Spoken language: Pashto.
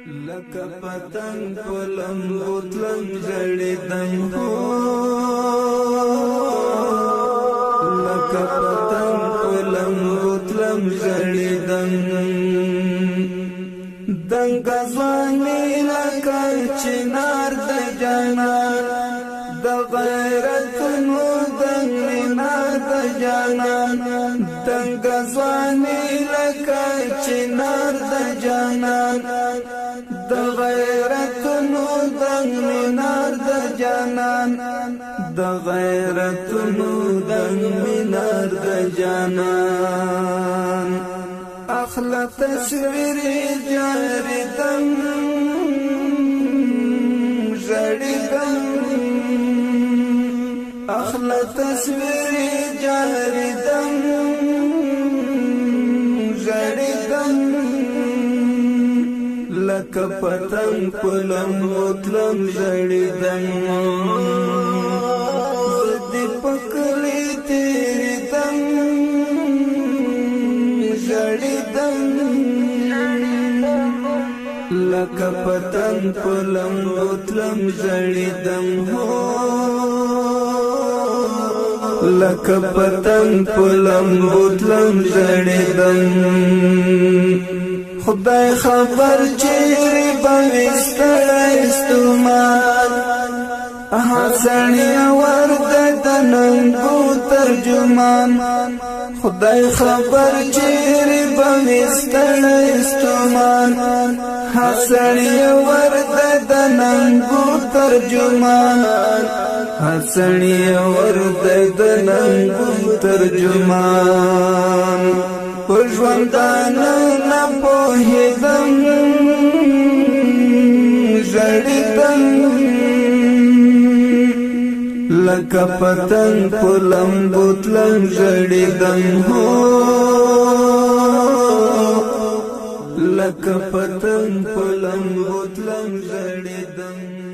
لکه پتنګ په لمبو تلم زړېدم لکه پتنګ په لمبو تلم زړېدم دنګ ځواني لکه چنار د جانان د غیرتونو دنګ مینار د جانان دنګ ځواني لکه چنار د جانان د غیرتونو دنګ مینار د جانان د غیرتونو دنګ مینار د جانان اخلا تصویر جاری دم زړی دم اخلا تصویر جاری دم زړی دم لکه پتنګ په لمبو تلم زړېدم زدی پکلی تیریدم زړېدم لکه پتنګ په لمبو تلم زړېدم لکه پتنګ په لمبو تلم زړېدم خدای خبر چیرې بوستړی ستومان حسنی ورد د ننګو ترجمان خدای خبر چیرې بوستړی ستومان حسنی ورد د ننګو ترجمان حسنی ورد د ننګو ترجمان پژوندانه نه پوهېدم زړېدم لکه پتنګ په لمبو تلم زړېدم لکه پتنګ په لمبو تلم زړېدم